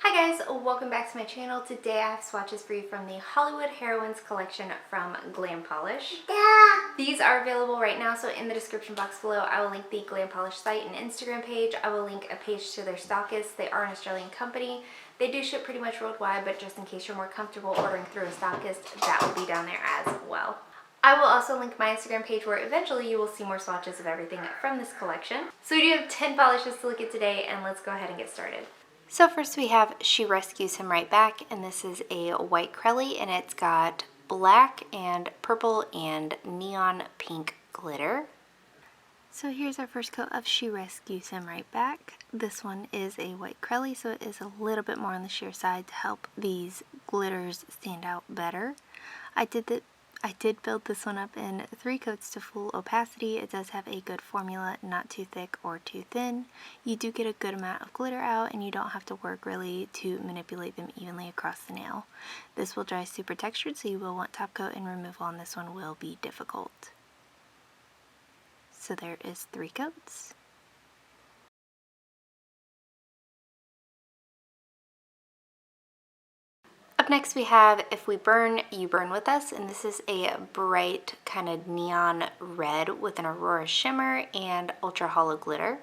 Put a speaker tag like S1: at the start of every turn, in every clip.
S1: Hi guys, welcome back to my channel. Today I have swatches for you from the Hollywood Heroines Collection from Glam Polish. These are available right now, so in the description box below I will link the Glam Polish site and Instagram page. I will link a page to their stockists. They are an Australian company. They do ship pretty much worldwide, but just in case you're more comfortable ordering through a stockist, that will be down there as well. I will also link my Instagram page where eventually you will see more swatches of everything from this collection. So we do have 10 polishes to look at today, and let's go ahead and get started. So first we have She Rescues Him Right Back, and this is a white Crelly, and it's got black and purple and neon pink glitter. So here's our first coat of She Rescues Him Right Back. This one is a white Crelly, so it is a little bit more on the sheer side to help these glitters stand out better. I did build this one up in 3 coats to full opacity. It does have a good formula, not too thick or too thin. You do get a good amount of glitter out, and you don't have to work really to manipulate them evenly across the nail. This will dry super textured, so you will want top coat, and removal on this one will be difficult. So there is 3 coats. Up next we have If We Burn, You Burn With Us, and this is a bright kind of neon red with an aurora shimmer and ultra hollow glitter.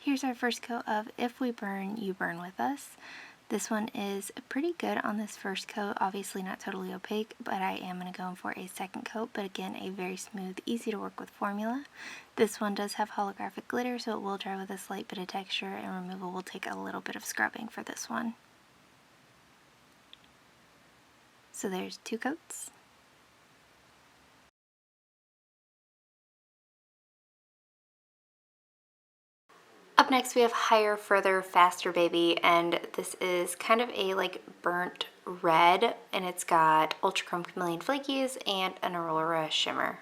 S1: Here's our first coat of If We Burn, You Burn With Us. This one is pretty good on this first coat, obviously not totally opaque, but I am going to go in for a second coat, but again a very smooth, easy to work with formula. This one does have holographic glitter, so it will dry with a slight bit of texture, and removal will take a little bit of scrubbing for this one. So there's 2 coats. Up next we have Higher, Further, Faster Baby, and this is kind of a like burnt red, and it's got Ultra Chrome Chameleon Flakies and an Aurora Shimmer.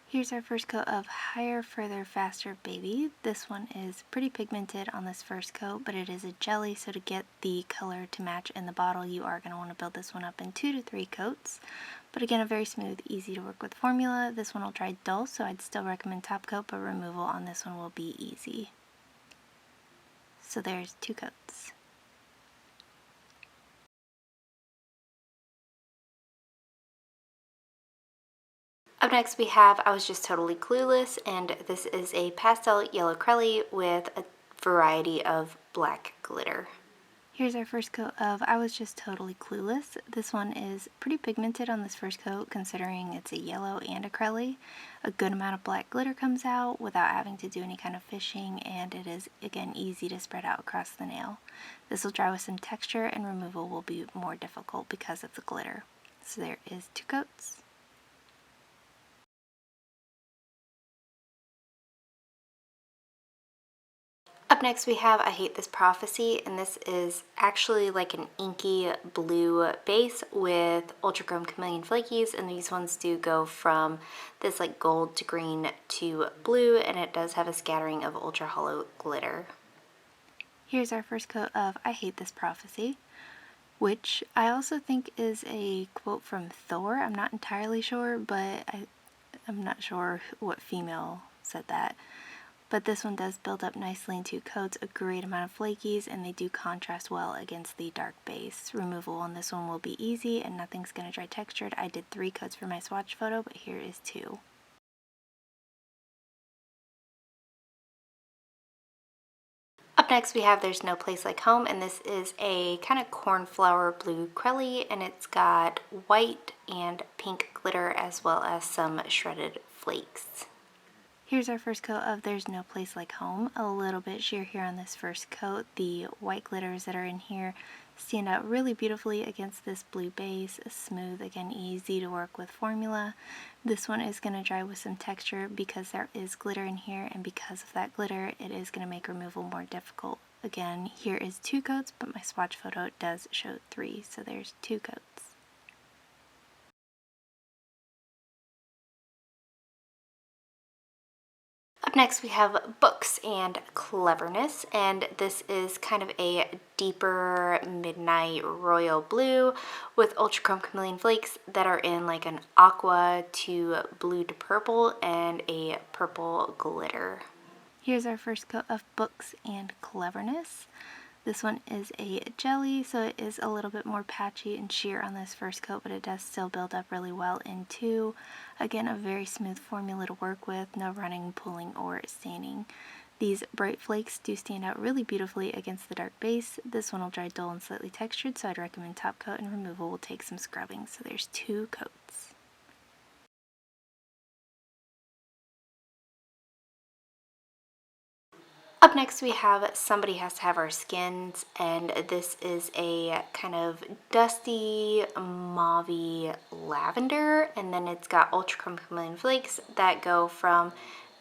S1: Here's our first coat of Higher, Further, Faster Baby. This one is pretty pigmented on this first coat, but it is a jelly, so to get the color to match in the bottle, you are going to want to build this one up in 2 to 3 coats. But again, a very smooth, easy to work with formula. This one will dry dull, so I'd still recommend top coat, but removal on this one will be easy. So there's 2 coats. Up next we have I Was Just Totally Clueless, and this is a pastel yellow Crelly with a variety of black glitter. Here's our first coat of I Was Just Totally Clueless. This one is pretty pigmented on this first coat, considering it's a yellow and a Crelly. A good amount of black glitter comes out without having to do any kind of fishing, and it is, again, easy to spread out across the nail. This will dry with some texture, and removal will be more difficult because of the glitter. So there is 2 coats. Up next we have I Hate This Prophecy, and this is actually like an inky blue base with Ultra Chrome Chameleon Flakies, and these ones do go from this like gold to green to blue, and it does have a scattering of ultra hollow glitter. Here's our first coat of I Hate This Prophecy, which I also think is a quote from Thor. I'm not entirely sure, but I'm not sure what female said that. But this one does build up nicely in 2 coats, a great amount of flakies, and they do contrast well against the dark base. Removal on this one will be easy, and nothing's going to dry textured. I did 3 coats for my swatch photo, but here is 2. Up next we have There's No Place Like Home, and this is a kind of cornflower blue Crelly, and it's got white and pink glitter as well as some shredded flakes. Here's our first coat of There's No Place Like Home. A little bit sheer here on this first coat. The white glitters that are in here stand out really beautifully against this blue base. Smooth, again, easy to work with formula. This one is going to dry with some texture because there is glitter in here, and because of that glitter, it is going to make removal more difficult. Again, here is 2 coats, but my swatch photo does show 3, so there's 2 coats. Up next we have Books and Cleverness, and this is kind of a deeper midnight royal blue with Ultra Chrome Chameleon Flakes that are in like an aqua to blue to purple and a purple glitter. Here's our first coat of Books and Cleverness. This one is a jelly, so it is a little bit more patchy and sheer on this first coat, but it does still build up really well in two. Again, a very smooth formula to work with, no running, pulling, or staining. These bright flakes do stand out really beautifully against the dark base. This one will dry dull and slightly textured, so I'd recommend top coat, and removal will take some scrubbing. So there's 2 coats. Up next we have Somebody Has to Have Our Skins, and this is a kind of dusty mauve lavender, and then it's got ultra creme chameleon flakes that go from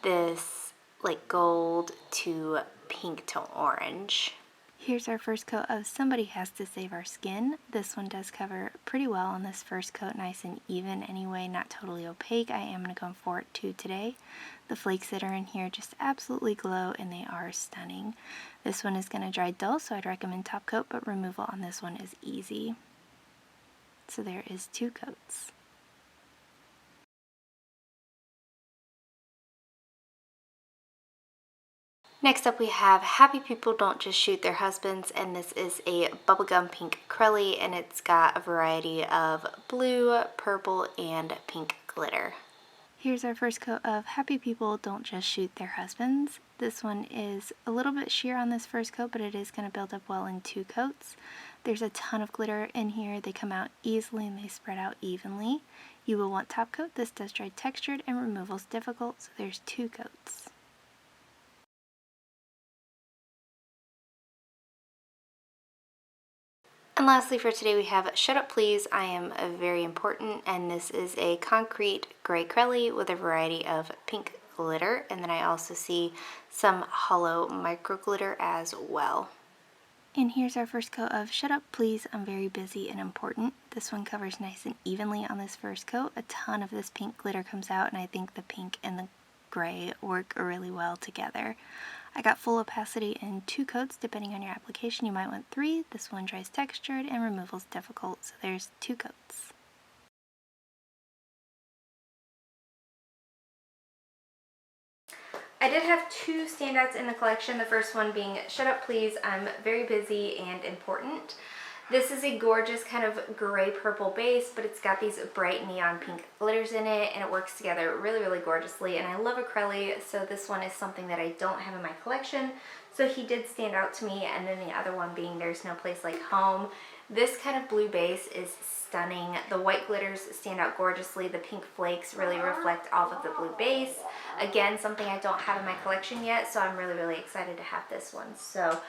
S1: this like gold to pink to orange. Here's our first coat of Somebody Has to Save Our Skin. This one does cover pretty well on this first coat, nice and even anyway, not totally opaque. I am going to go for it too today. The flakes that are in here just absolutely glow and they are stunning. This one is going to dry dull, so I'd recommend top coat, but removal on this one is easy. So there is 2 coats. Next up we have Happy People Don't Just Shoot Their Husbands, and this is a bubblegum pink acrylic, and it's got a variety of blue, purple, and pink glitter. Here's our first coat of Happy People Don't Just Shoot Their Husbands. This one is a little bit sheer on this first coat, but it is going to build up well in 2 coats. There's a ton of glitter in here. They come out easily and they spread out evenly. You will want top coat. This does dry textured and removal is difficult, so there's 2 coats. And lastly for today we have Shut Up Please, I Am Very Important, and this is a concrete gray acrylic with a variety of pink glitter, and then I also see some hollow micro glitter as well. And here's our first coat of Shut Up Please, I'm Very Busy and Important. This one covers nice and evenly on this first coat. A ton of this pink glitter comes out, and I think the pink and the gray work really well together. I got full opacity in 2 coats. Depending on your application, you might want 3. This one dries textured and removal is difficult, so there's 2 coats. I did have 2 standouts in the collection. The first one being Shut Up Please, I'm Very Busy and Important. This is a gorgeous kind of gray purple base, but it's got these bright neon pink glitters in it, and it works together really, really gorgeously. And I love acrylic, so this one is something that I don't have in my collection. So he did stand out to me, and then the other one being There's No Place Like Home. This kind of blue base is stunning. The white glitters stand out gorgeously. The pink flakes really reflect off of the blue base. Again, something I don't have in my collection yet, so I'm really, really excited to have this one. So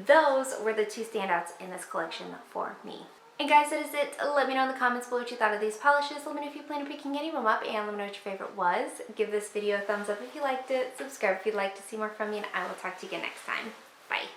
S1: those were the 2 standouts in this collection for me. And guys, that is it. Let me know in the comments below what you thought of these polishes. Let me know if you plan on picking any of them up, and let me know what your favorite was. Give this video a thumbs up if you liked it. Subscribe if you'd like to see more from me, and I will talk to you again next time. Bye.